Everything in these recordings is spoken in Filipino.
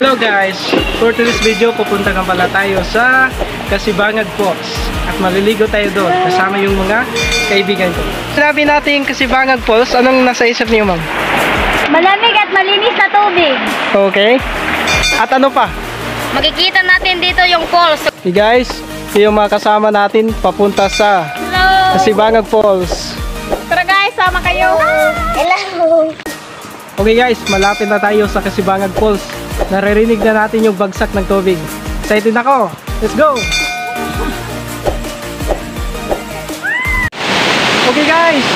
Hello guys! For today's video, pupunta nga pala tayo sa Kasibangag Falls. At maliligo tayo doon kasama yung mga kaibigan ko. Sinabi natin Kasibangag Falls, anong nasa isip niyo, ma'am? Malamig at malinis na tubig. Okay. At ano pa? Makikita natin dito yung falls. Okay guys, yung mga kasama natin papunta sa Kasibangag Falls. Tara guys, sama kayo. Hello. Okay guys, malapit na tayo sa Kasibangag Falls. Naririnig na natin yung bagsak ng tubig. Excited ako! Let's go! Okay guys,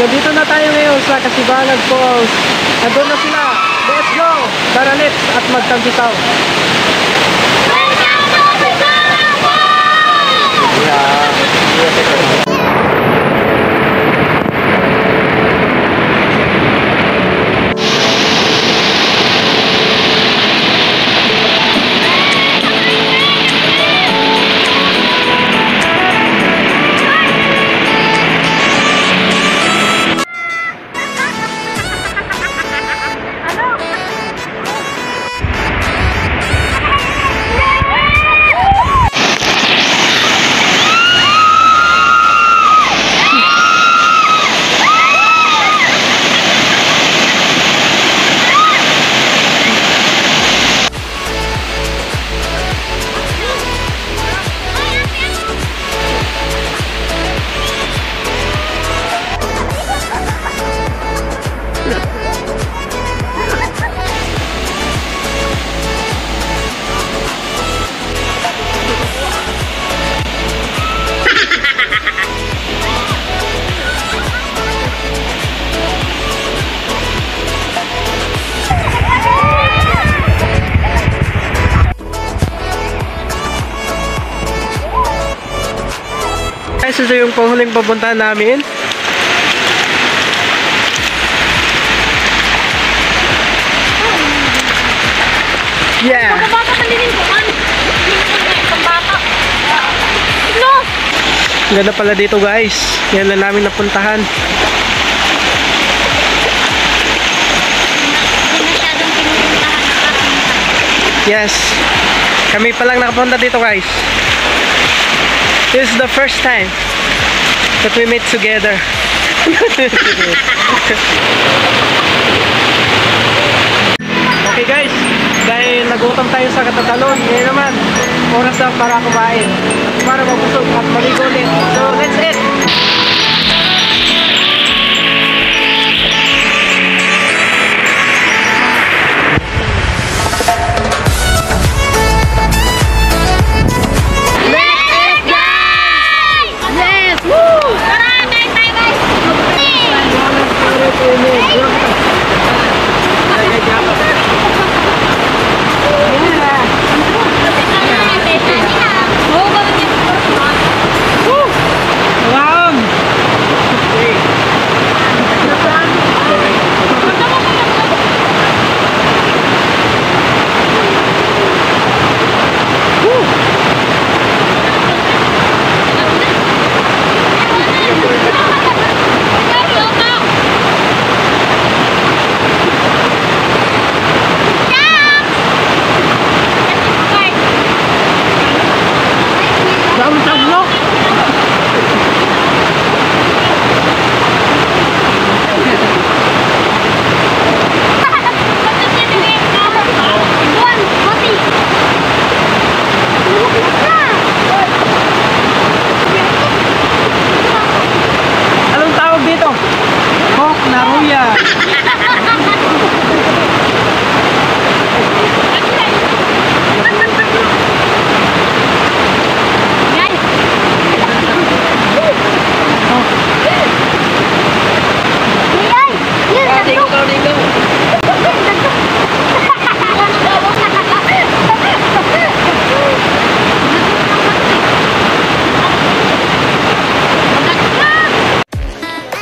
nandito na tayo ngayon sa Kasibangag Falls. Nandun na sila. Let's go! Tara let's at magtampisaw. Guys, ito yung panghuling papuntahan namin. Yeah! Pagkabata pa din ko, man. Pagkabata. No! Ganda pala dito guys. Yan lang namin napuntahan. Yes! Kami pa lang nakapunta dito guys. This is the first time that we meet together. Okay guys, dahil nagutom tayo sa katatalon, ngayon naman, oras na para kumain. At para mabusog at maligo ulit. So let's eat!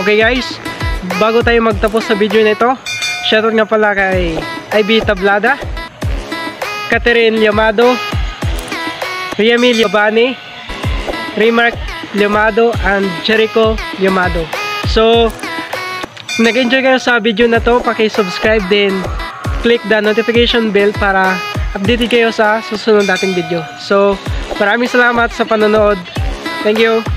Okay guys, bago tayo magtapos sa video nito, shoutout nga pala kay Ivy Tablada, Catherine Llamado, Riamil Yobani, Remark Llamado, and Jericho Llamado. So, nag-enjoy kayo sa video na to, paki-subscribe din, click the notification bell para updated kayo sa susunod nating video. So, maraming salamat sa panonood. Thank you!